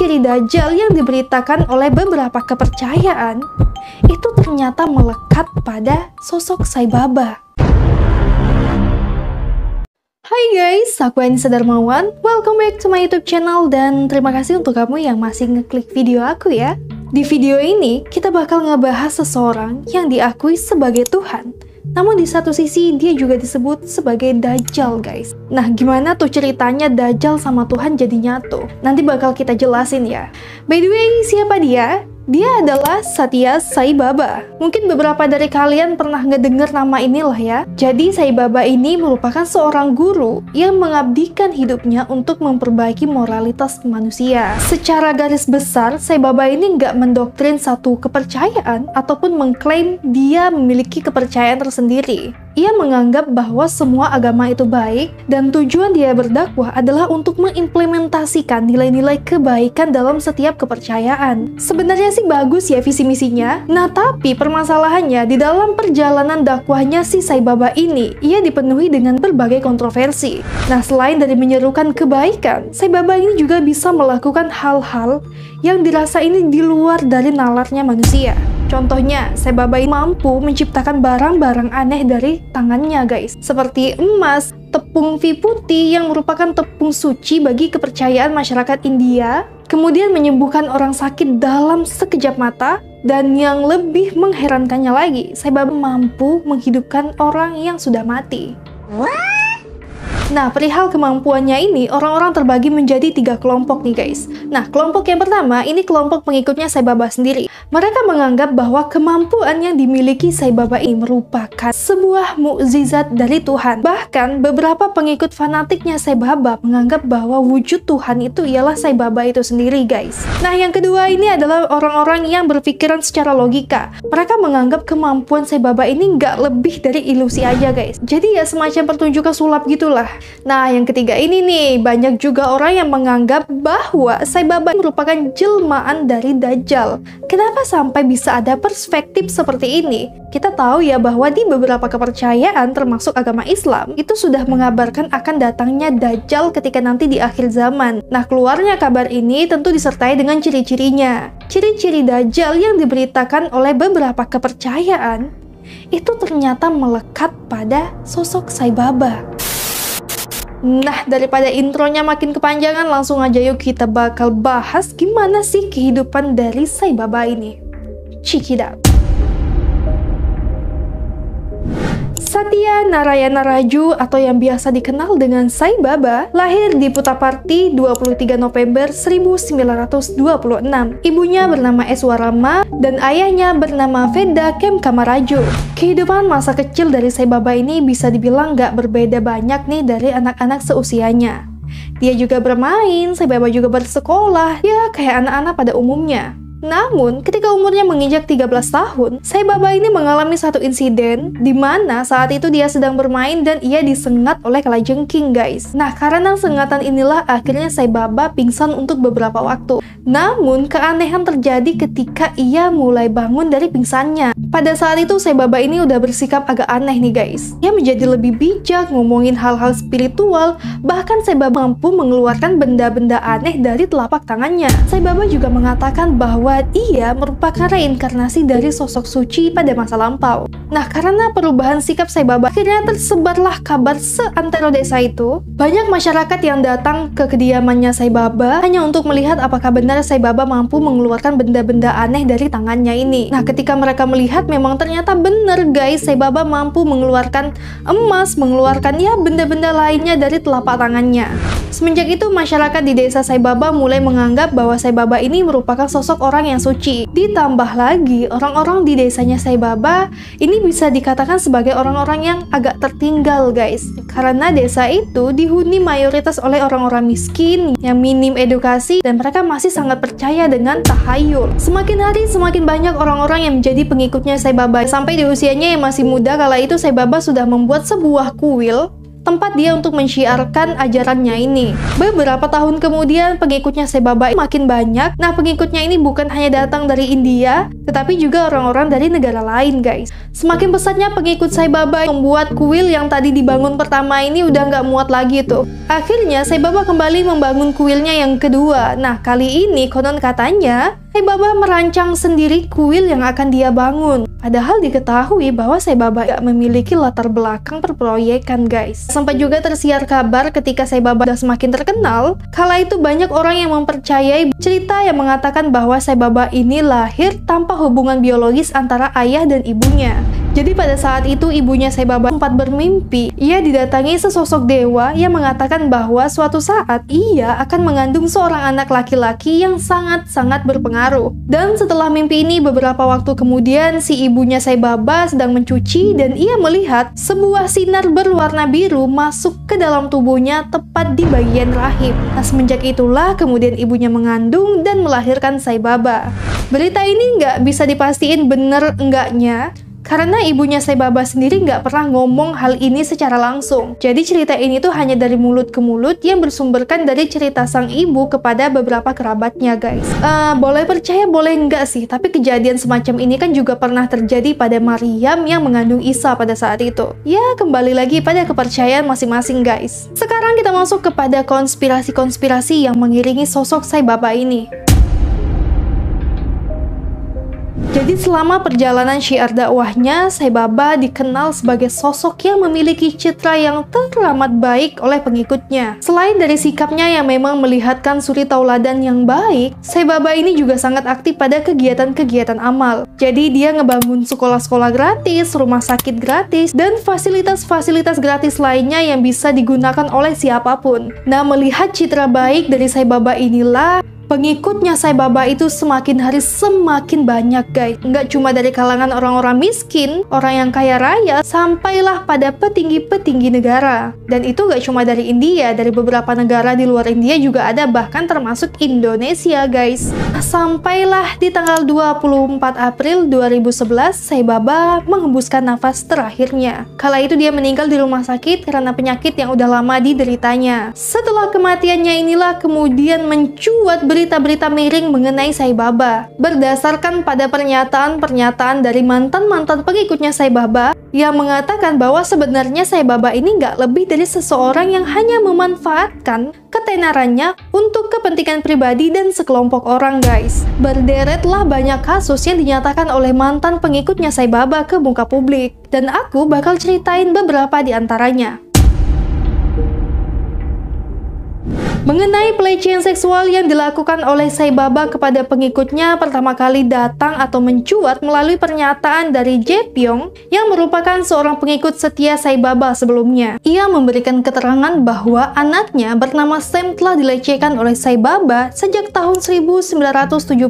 ciri-ciri Dajjal yang diberitakan oleh beberapa kepercayaan itu ternyata melekat pada sosok Sai Baba. Hai guys, aku Anissa Darmawan. Welcome back to my YouTube channel dan terima kasih untuk kamu yang masih ngeklik video aku ya. Di video ini, kita bakal ngebahas seseorang yang diakui sebagai Tuhan. Namun di satu sisi, dia juga disebut sebagai Dajjal guys. Nah, gimana tuh ceritanya Dajjal sama Tuhan jadi nyatu? Nanti bakal kita jelasin ya. By the way, siapa dia? Dia adalah Satya Sai Baba. Mungkin beberapa dari kalian pernah ngedenger nama inilah ya. Jadi Sai Baba ini merupakan seorang guru yang mengabdikan hidupnya untuk memperbaiki moralitas manusia. Secara garis besar, Sai Baba ini nggak mendoktrin satu kepercayaan ataupun mengklaim dia memiliki kepercayaan tersendiri. Ia menganggap bahwa semua agama itu baik dan tujuan dia berdakwah adalah untuk mengimplementasikan nilai-nilai kebaikan dalam setiap kepercayaan. Sebenarnya sih bagus ya visi misinya. Nah, tapi permasalahannya di dalam perjalanan dakwahnya si Sai Baba ini, ia dipenuhi dengan berbagai kontroversi. Nah, selain dari menyerukan kebaikan, Sai Baba ini juga bisa melakukan hal-hal yang dirasa ini di luar dari nalarnya manusia. Contohnya, Sai Baba ini mampu menciptakan barang-barang aneh dari tangannya guys. Seperti emas, tepung viputi yang merupakan tepung suci bagi kepercayaan masyarakat India. Kemudian menyembuhkan orang sakit dalam sekejap mata. Dan yang lebih mengherankannya lagi, Sai Baba mampu menghidupkan orang yang sudah mati. Nah, perihal kemampuannya ini, orang-orang terbagi menjadi 3 kelompok nih guys. Nah, kelompok yang pertama, ini kelompok pengikutnya Sai Baba sendiri. Mereka menganggap bahwa kemampuan yang dimiliki Sai Baba ini merupakan sebuah mukjizat dari Tuhan. Bahkan, beberapa pengikut fanatiknya Sai Baba menganggap bahwa wujud Tuhan itu ialah Sai Baba itu sendiri guys. Nah, yang kedua ini adalah orang-orang yang berpikiran secara logika. Mereka menganggap kemampuan Sai Baba ini nggak lebih dari ilusi aja guys. Jadi ya semacam pertunjukan sulap gitulah. Nah, yang ketiga ini nih, banyak juga orang yang menganggap bahwa Sai Baba merupakan jelmaan dari Dajjal. Kenapa sampai bisa ada perspektif seperti ini? Kita tahu ya bahwa di beberapa kepercayaan termasuk agama Islam itu sudah mengabarkan akan datangnya Dajjal ketika nanti di akhir zaman. Nah, keluarnya kabar ini tentu disertai dengan ciri-cirinya. Ciri-ciri Dajjal yang diberitakan oleh beberapa kepercayaan itu ternyata melekat pada sosok Sai Baba. Nah, daripada intronya makin kepanjangan, langsung aja yuk kita bakal bahas gimana sih kehidupan dari Sai Baba ini. Check it out. Satya Narayana Raju atau yang biasa dikenal dengan Sai Baba lahir di Puttaparthi 23 November 1926. Ibunya bernama Eswarama dan ayahnya bernama Veda Kemkamaraju. Kehidupan masa kecil dari Sai Baba ini bisa dibilang gak berbeda banyak nih dari anak-anak seusianya. Dia juga bermain, Sai Baba juga bersekolah, ya kayak anak-anak pada umumnya. Namun, ketika umurnya menginjak 13 tahun, Sai Baba ini mengalami satu insiden di mana saat itu dia sedang bermain dan ia disengat oleh kalajengking guys. Nah, karena sengatan inilah akhirnya Sai Baba pingsan untuk beberapa waktu. Namun, keanehan terjadi ketika ia mulai bangun dari pingsannya. Pada saat itu Sai Baba ini udah bersikap agak aneh nih guys. Ia menjadi lebih bijak, ngomongin hal-hal spiritual, bahkan Sai Baba mampu mengeluarkan benda-benda aneh dari telapak tangannya. Sai Baba juga mengatakan bahwa ia merupakan reinkarnasi dari sosok suci pada masa lampau. Nah, karena perubahan sikap Sai Baba, akhirnya tersebarlah kabar seantero desa itu. Banyak masyarakat yang datang ke kediamannya Sai Baba hanya untuk melihat apakah benar Sai Baba mampu mengeluarkan benda-benda aneh dari tangannya ini. Nah, ketika mereka melihat memang ternyata benar guys, Sai Baba mampu mengeluarkan emas, mengeluarkan ya benda-benda lainnya dari telapak tangannya. Semenjak itu masyarakat di desa Sai Baba mulai menganggap bahwa Sai Baba ini merupakan sosok orang yang suci. Ditambah lagi, orang-orang di desanya Sai Baba ini bisa dikatakan sebagai orang-orang yang agak tertinggal guys. Karena desa itu dihuni mayoritas oleh orang-orang miskin yang minim edukasi dan mereka masih sangat percaya dengan tahayul. Semakin hari semakin banyak orang-orang yang menjadi pengikutnya Sai Baba. Sampai di usianya yang masih muda kala itu Sai Baba sudah membuat sebuah kuil tempat dia untuk mensyiarkan ajarannya ini. Beberapa tahun kemudian pengikutnya Sai Baba makin banyak. Nah, pengikutnya ini bukan hanya datang dari India, tetapi juga orang-orang dari negara lain, guys. Semakin pesatnya pengikut Sai Baba membuat kuil yang tadi dibangun pertama ini udah nggak muat lagi tuh. Akhirnya Sai Baba kembali membangun kuilnya yang kedua. Nah, kali ini konon katanya Sai Baba merancang sendiri kuil yang akan dia bangun. Padahal diketahui bahwa Sai Baba gak memiliki latar belakang perproyekan, guys. Sampai juga tersiar kabar ketika Sai Baba sudah semakin terkenal, kala itu banyak orang yang mempercayai cerita yang mengatakan bahwa Sai Baba ini lahir tanpa hubungan biologis antara ayah dan ibunya. Jadi pada saat itu ibunya Sai Baba sempat bermimpi, ia didatangi sesosok dewa yang mengatakan bahwa suatu saat ia akan mengandung seorang anak laki-laki yang sangat-sangat berpengaruh. Dan setelah mimpi ini beberapa waktu kemudian si ibunya Sai Baba sedang mencuci dan ia melihat sebuah sinar berwarna biru masuk ke dalam tubuhnya tepat di bagian rahim. Nah, semenjak itulah kemudian ibunya mengandung dan melahirkan Sai Baba. Berita ini nggak bisa dipastiin bener enggaknya, karena ibunya Sai Baba sendiri nggak pernah ngomong hal ini secara langsung. Jadi cerita ini tuh hanya dari mulut ke mulut yang bersumberkan dari cerita sang ibu kepada beberapa kerabatnya, guys. Boleh percaya, boleh enggak sih, tapi kejadian semacam ini kan juga pernah terjadi pada Maryam yang mengandung Isa pada saat itu. Ya, kembali lagi pada kepercayaan masing-masing, guys. Sekarang kita masuk kepada konspirasi-konspirasi yang mengiringi sosok Sai Baba ini. Jadi selama perjalanan syiar dakwahnya, Sai Baba dikenal sebagai sosok yang memiliki citra yang teramat baik oleh pengikutnya. Selain dari sikapnya yang memang melihatkan suri tauladan yang baik, Sai Baba ini juga sangat aktif pada kegiatan-kegiatan amal. Jadi dia ngebangun sekolah-sekolah gratis, rumah sakit gratis, dan fasilitas-fasilitas gratis lainnya yang bisa digunakan oleh siapapun. Nah, melihat citra baik dari Sai Baba inilah pengikutnya Sai Baba itu semakin hari semakin banyak, guys. Nggak cuma dari kalangan orang-orang miskin, orang yang kaya raya, sampailah pada petinggi-petinggi negara. Dan itu nggak cuma dari India, dari beberapa negara di luar India juga ada, bahkan termasuk Indonesia, guys. Sampailah di tanggal 24 April 2011, Sai Baba menghembuskan nafas terakhirnya. Kala itu dia meninggal di rumah sakit karena penyakit yang udah lama dideritanya. Setelah kematiannya inilah kemudian mencuat berita-berita miring mengenai Sai Baba. Berdasarkan pada pernyataan-pernyataan dari mantan-mantan pengikutnya Sai Baba yang mengatakan bahwa sebenarnya Sai Baba ini nggak lebih dari seseorang yang hanya memanfaatkan ketenarannya untuk kepentingan pribadi dan sekelompok orang, guys. Berderetlah banyak kasus yang dinyatakan oleh mantan pengikutnya Sai Baba ke muka publik, dan aku bakal ceritain beberapa di antaranya. Mengenai pelecehan seksual yang dilakukan oleh Sai Baba kepada pengikutnya pertama kali datang atau mencuat melalui pernyataan dari Je Pyong yang merupakan seorang pengikut setia Sai Baba sebelumnya. Ia memberikan keterangan bahwa anaknya bernama Sam telah dilecehkan oleh Sai Baba sejak tahun 1977,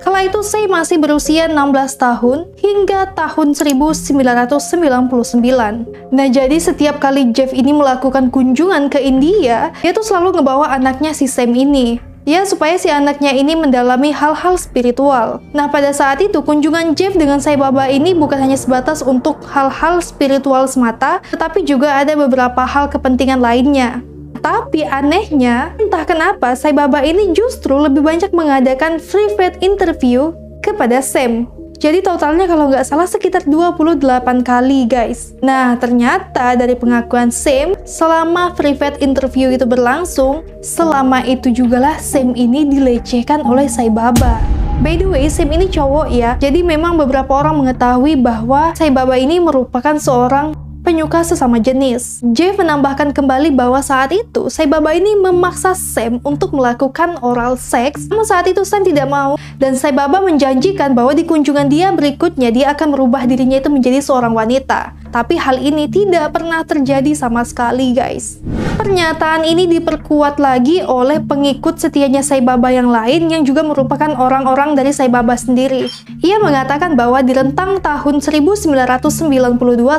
kala itu Sai masih berusia 16 tahun hingga tahun 1999. Nah, jadi setiap kali Jeff ini melakukan kunjungan ke India, dia tuh selalu ngebawa anaknya si Sam ini. Ya, supaya si anaknya ini mendalami hal-hal spiritual. Nah, pada saat itu kunjungan Jeff dengan Sai Baba ini bukan hanya sebatas untuk hal-hal spiritual semata, tetapi juga ada beberapa hal kepentingan lainnya. Tapi anehnya, entah kenapa Sai Baba ini justru lebih banyak mengadakan private interview kepada Sam. Jadi totalnya kalau nggak salah sekitar 28 kali, guys. Nah, ternyata dari pengakuan Sam, selama private interview itu berlangsung, selama itu jugalah Sam ini dilecehkan oleh Sai Baba. By the way, Sam ini cowok ya, jadi memang beberapa orang mengetahui bahwa Sai Baba ini merupakan seorang penyuka sesama jenis. Jeff menambahkan kembali bahwa saat itu Sai Baba ini memaksa Sam untuk melakukan oral seks. Namun saat itu Sam tidak mau, dan Sai Baba menjanjikan bahwa di kunjungan dia berikutnya dia akan merubah dirinya itu menjadi seorang wanita. Tapi hal ini tidak pernah terjadi sama sekali, guys. Pernyataan ini diperkuat lagi oleh pengikut setianya Sai Baba yang lain yang juga merupakan orang-orang dari Sai Baba sendiri. Ia mengatakan bahwa di rentang tahun 1992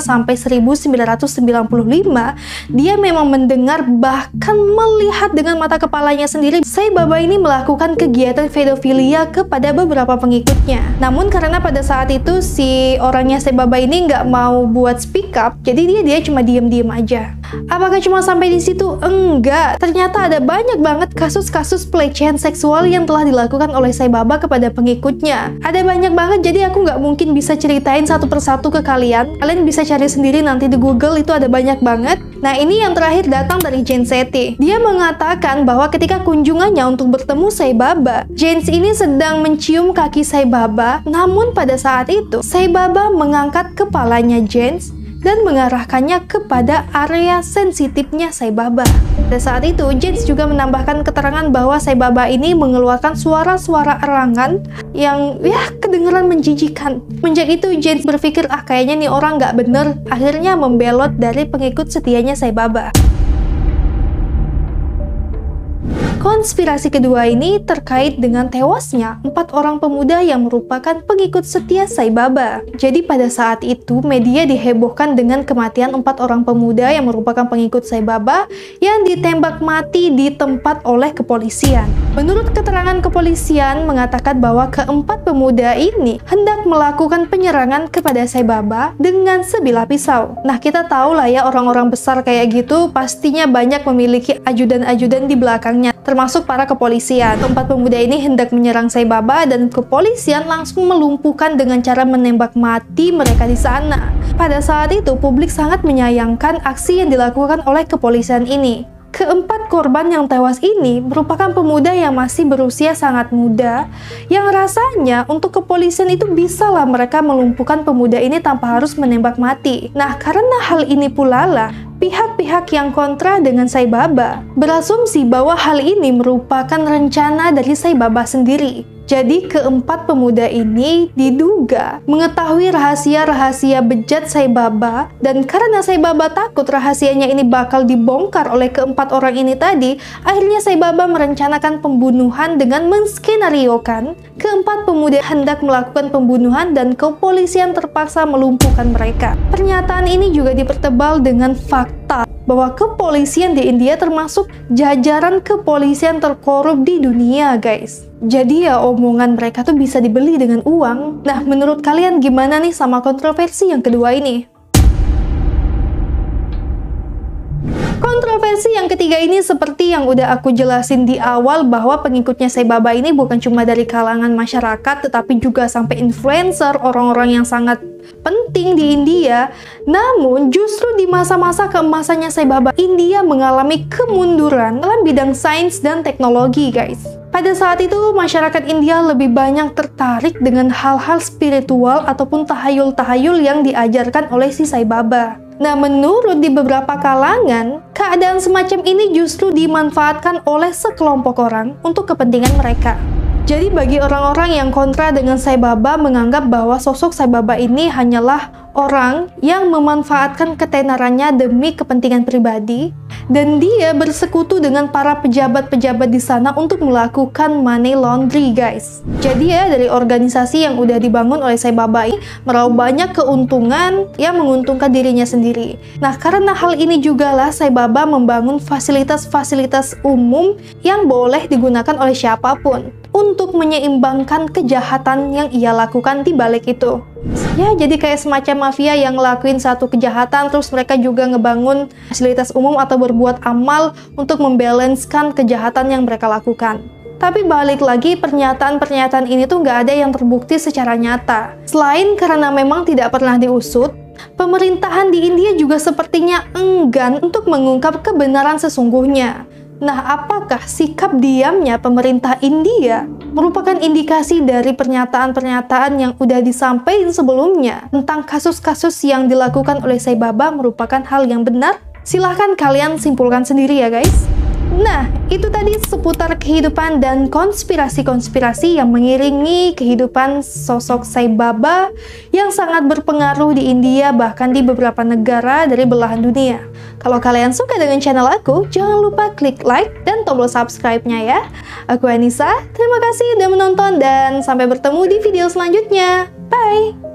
sampai 1995, dia memang mendengar bahkan melihat dengan mata kepalanya sendiri Sai Baba ini melakukan kegiatan pedofilia kepada beberapa pengikutnya. Namun karena pada saat itu si orangnya Sai Baba ini nggak mau buat speak up, jadi dia cuma diem-diem aja. Apakah cuma sampai di situ? Enggak. Ternyata ada banyak banget kasus-kasus pelecehan seksual yang telah dilakukan oleh Sai Baba kepada pengikutnya. Ada banyak banget, jadi aku nggak mungkin bisa ceritain satu persatu ke kalian. Kalian bisa cari sendiri nanti di Google, itu ada banyak banget. Nah, ini yang terakhir datang dari James Sethi. Dia mengatakan bahwa ketika kunjungannya untuk bertemu Sai Baba, James ini sedang mencium kaki Sai Baba, namun pada saat itu Sai Baba mengangkat kepalanya James dan mengarahkannya kepada area sensitifnya Sai Baba. Pada saat itu, James juga menambahkan keterangan bahwa Sai Baba ini mengeluarkan suara-suara erangan yang kedengeran menjijikan. Menjak itu, James berpikir, kayaknya nih orang nggak bener. Akhirnya membelot dari pengikut setianya Sai Baba. Konspirasi kedua ini terkait dengan tewasnya 4 orang pemuda yang merupakan pengikut setia Sai Baba. Jadi pada saat itu media dihebohkan dengan kematian 4 orang pemuda yang merupakan pengikut Sai Baba yang ditembak mati di tempat oleh kepolisian. Menurut keterangan kepolisian mengatakan bahwa keempat pemuda ini hendak melakukan penyerangan kepada Sai Baba dengan sebilah pisau. Nah, kita tahu lah ya, orang-orang besar kayak gitu pastinya banyak memiliki ajudan-ajudan di belakangnya, termasuk para kepolisian. Keempat pemuda ini hendak menyerang Sai Baba dan kepolisian langsung melumpuhkan dengan cara menembak mati mereka di sana. Pada saat itu, publik sangat menyayangkan aksi yang dilakukan oleh kepolisian ini. Keempat korban yang tewas ini merupakan pemuda yang masih berusia sangat muda, yang rasanya untuk kepolisian itu bisalah mereka melumpuhkan pemuda ini tanpa harus menembak mati. Nah, karena hal ini pula lah, pihak-pihak yang kontra dengan Sai Baba berasumsi bahwa hal ini merupakan rencana dari Sai Baba sendiri. Jadi keempat pemuda ini diduga mengetahui rahasia-rahasia bejat Sai Baba, dan karena Sai Baba takut rahasianya ini bakal dibongkar oleh keempat orang ini tadi, akhirnya Sai Baba merencanakan pembunuhan dengan menskenariokan keempat pemuda hendak melakukan pembunuhan dan kepolisian terpaksa melumpuhkan mereka. Pernyataan ini juga dipertebal dengan fakta bahwa kepolisian di India termasuk jajaran kepolisian terkorup di dunia, guys. Jadi ya omongan mereka tuh bisa dibeli dengan uang. Nah, menurut kalian gimana nih sama kontroversi yang kedua ini? Kontroversi yang ketiga ini seperti yang udah aku jelasin di awal, bahwa pengikutnya Sai Baba ini bukan cuma dari kalangan masyarakat, tetapi juga sampai influencer, orang-orang yang sangat penting di India. Namun justru di masa-masa keemasannya Sai Baba, India mengalami kemunduran dalam bidang sains dan teknologi, guys. Pada saat itu, masyarakat India lebih banyak tertarik dengan hal-hal spiritual ataupun tahayul-tahayul yang diajarkan oleh si Sai Baba. Nah, menurut di beberapa kalangan, keadaan semacam ini justru dimanfaatkan oleh sekelompok orang untuk kepentingan mereka. Jadi bagi orang-orang yang kontra dengan Sai Baba menganggap bahwa sosok Sai Baba ini hanyalah orang yang memanfaatkan ketenarannya demi kepentingan pribadi, dan dia bersekutu dengan para pejabat-pejabat di sana untuk melakukan money laundry, guys. Jadi ya, dari organisasi yang udah dibangun oleh Sai Baba ini meraup banyak keuntungan yang menguntungkan dirinya sendiri. Nah, karena hal ini jugalah Sai Baba membangun fasilitas-fasilitas umum yang boleh digunakan oleh siapapun untuk menyeimbangkan kejahatan yang ia lakukan di balik itu. Ya, jadi kayak semacam mafia yang ngelakuin satu kejahatan, terus mereka juga ngebangun fasilitas umum atau berbuat amal untuk membalanskan kejahatan yang mereka lakukan. Tapi balik lagi, pernyataan-pernyataan ini tuh nggak ada yang terbukti secara nyata. Selain karena memang tidak pernah diusut, pemerintahan di India juga sepertinya enggan untuk mengungkap kebenaran sesungguhnya. Nah, apakah sikap diamnya pemerintah India merupakan indikasi dari pernyataan-pernyataan yang udah disampaikan sebelumnya tentang kasus-kasus yang dilakukan oleh Sai Baba merupakan hal yang benar? Silahkan kalian simpulkan sendiri ya, guys. Nah, itu tadi seputar kehidupan dan konspirasi-konspirasi yang mengiringi kehidupan sosok Sai Baba yang sangat berpengaruh di India, bahkan di beberapa negara dari belahan dunia. Kalau kalian suka dengan channel aku, jangan lupa klik like dan tombol subscribe-nya ya. Aku Anissa, terima kasih udah menonton dan sampai bertemu di video selanjutnya. Bye!